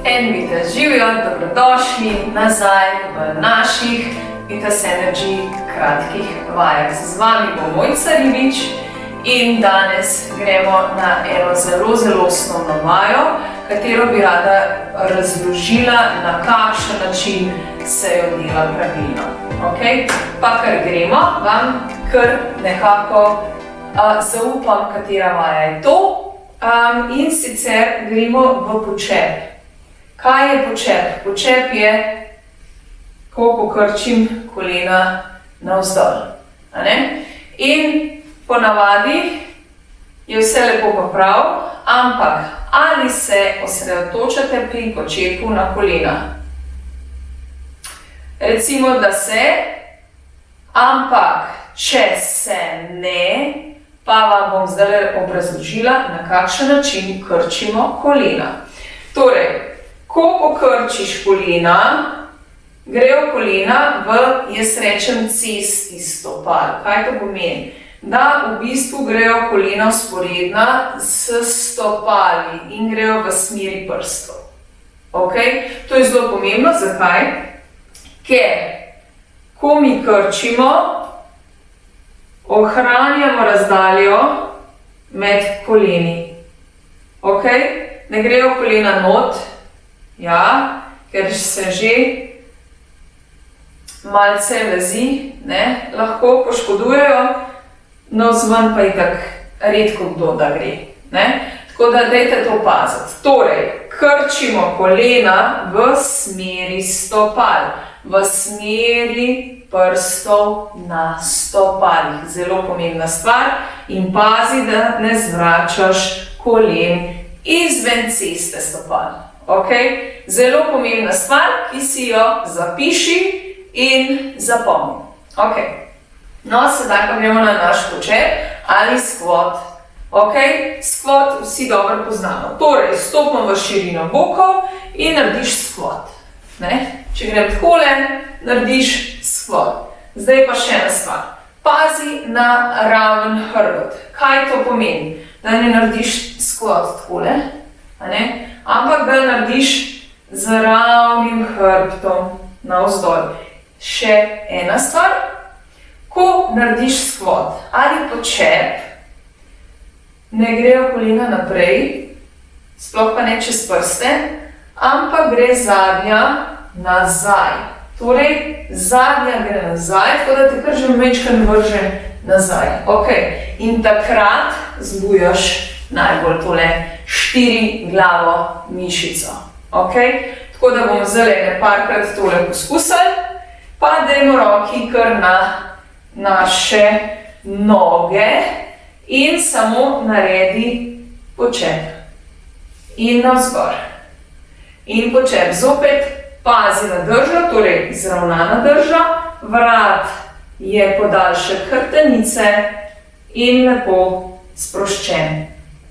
En vitez živijo, dobrodošli nazaj v naših Vitez Energy kratkih vajah. Z vami bo Mojca Ribič in danes gremo na eno zelo osnovno vajo, katero bi rada razložila, na kakšen način se jo dela pravilno. Okay? Pa kar gremo, vam kar nekako zaupam, katera vaja je to. In sicer gremo v počep. Kaj je počep? Počep je, ko pokrčim kolena navzdol. In ponavadi je vse lepo pa prav, ampak ali se osredotočate pri počepu na kolena? Recimo, da se, ampak če se ne, pa vam bom zdaj obrazložila, na kakšen način krčimo kolena. Torej, ko pokrčiš kolena, grejo kolena v, jaz rečem, cesti stopal. Kaj to pomeni? Da v bistvu grejo kolena vzporedna s stopali in grejo v smeri prstov. Okay? To je zelo pomembno. Zakaj? Ker, ko mi krčimo, ohranjamo razdaljo med koleni. Okay? Ne grejo kolena not, ja, ker se že malce vezi lahko poškodujejo, navzven pa itak redko kdo da gre. Tako da dajte to paziti. Torej, krčimo kolena v smeri stopal, v smeri prstov na stopalih. Zelo pomembna stvar in pazi, da ne zvračaš kolen izven ceste stopal. Okay? Zelo pomembna stvar, ki si jo zapiši in zapomni. Okay. No, sedaj pa gremo na naš počep ali squat. Okay? Squat vsi dobro poznamo. Torej, stopimo v širino bokov in narediš squat. Če grem takole, narediš squat. Zdaj pa še ena stvar. Pazi na raven hrbet. Kaj to pomeni? Da ne narediš squat takole, ampak da narediš z ravnim hrbtom navzdol. Še ena stvar. Ko narediš squat ali počep, ne grejo kolena naprej, sploh pa ne čez prste, ampak gre zadnja nazaj. Torej, zadnja gre nazaj, tako da te kar že majčkeno vrže nazaj. Okay. In takrat zbujaš najbolj tole štiriglavo mišico. Okay. Tako da bomo zdaj parkrat tole poskusili, pa dajmo roki kar na naše noge in samo naredi počep. In navzgor. In počep. Zopet pazi na držo, torej izravnana drža, vrat je podaljšek hrbtenice in lepo sproščen.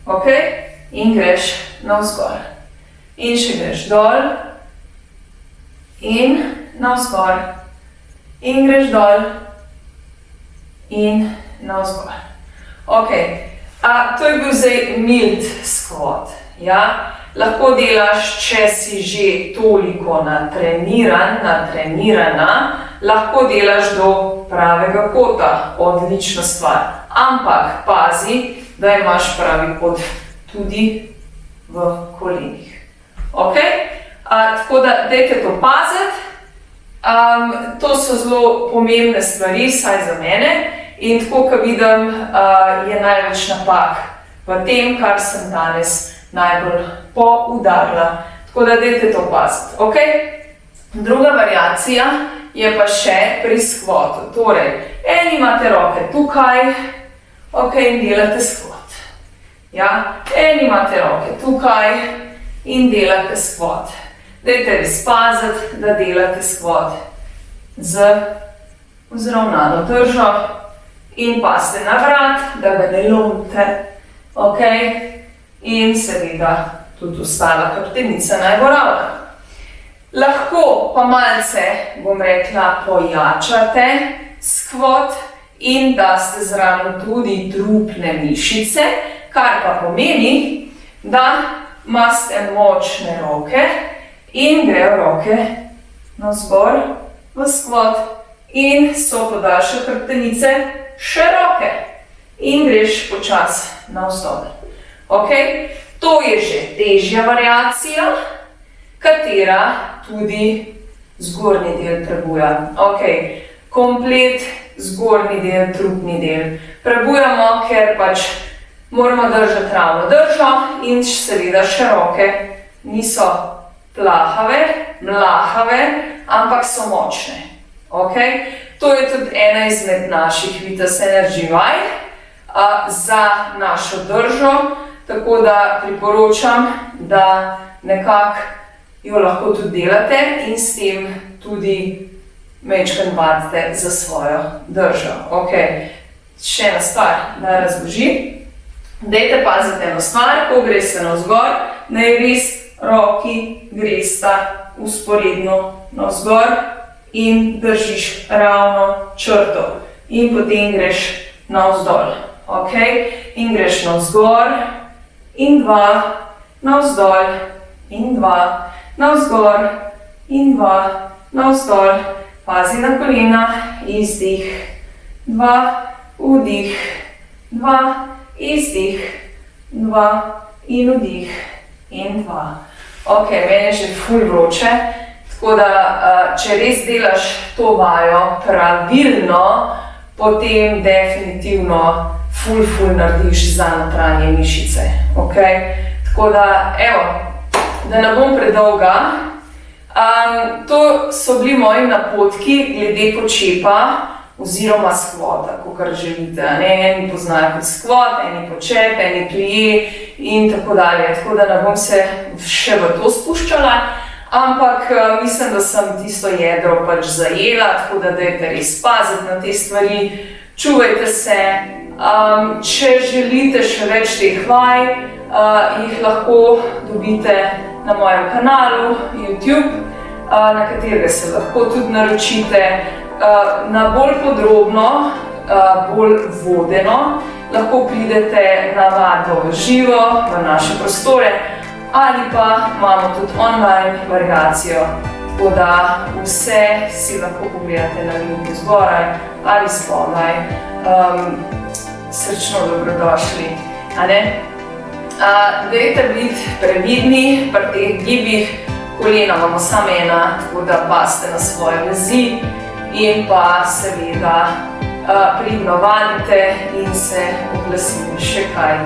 Okay? In greš navzgor. In še greš dol in navzgor. In greš dol in navzgor. Okay. To je bil zdaj mild squat. Ja? Lahko delaš, če si že toliko natrenirana, lahko delaš do pravega kota. Odlična stvar. Ampak pazi, da imaš pravi kot tudi v kolenih. Okay? Tako da dajte to paziti. To so zelo pomembne stvari, saj za mene. In tako, ko vidim, je največ napak v tem, kar sem danes najbolj poudarila. Tako da dajte to paziti. Okay? Druga variacija je pa še pri squatu. Torej, eni imate roke tukaj, in delate squat. Ja? Eni imate roke tukaj in delate squat. Dajte res paziti, da delate squat z vzravnano držo in pazite na vrat, da ga ne lomite. In seveda tudi ostala hrbtenica naj bo ravna. Lahko pa malce, bom rekla, pojačate squat in daste zraven tudi trupne mišice, kar pa pomeni, da imate močne roke In grejo roke navzgor v skvot in so podaljšajo hrbtenice, še roke. In greš počasi navzdol. Ok? To je že težja variacija, katera tudi zgornji del prebuja. Ok, komplet zgornji del, trupni del. Prebujamo, ker pač moramo držati ravno držo in seveda še roke niso plahave, mlahave, ampak so močne. Ok? To je tudi ena izmed naših Vitas Energy vaj za našo držo, tako da priporočam, da nekako jo lahko tudi delate in s tem tudi majčkeno vadite za svojo držo. Ok, še ena stvar, da razložim. Dajte paziti eno stvar, ko greste navzgor, naj res roki gresta vzporedno navzgor in držiš ravno črto. In potem greš navzdol. Ok, in greš navzgor in 2, navzdol in 2, navzgor in 2, navzdol. Pazi na kolena, izdih, 2, vdih, 2, izdih, 2 in vdih in 2. Ok, meni je že ful vroče, tako da če res delaš to vajo pravilno, potem definitivno ful narediš za notranje mišice. Ok, tako da evo, da ne bom predolga. To so bili moji napotki glede počepa oziroma skvota, kakor želite. Eni poznajo kot skvot, eni počep, eni plije in tako dalje. Tako da ne bom se še v to spuščala, ampak mislim, da sem tisto jedro pač zajela, tako da dajte res paziti na te stvari, čuvajte se. Če želite še več teh vaj, jih lahko dobite na mojem kanalu YouTube, na katerega se lahko tudi naročite. Na bolj podrobno, bolj vodeno, lahko pridete na vadbo v živo, v naše prostore, ali pa imamo tudi online variacijo, tako da vse si lahko pogledate na linku zgoraj ali spodaj. Srčno dobrodošli, a ne? Dajte biti previdni pri teh gibih, kolena imamo samo ena, tako da pazite na svoje vezi in pa seveda pridno vadite in se oglasite še kaj.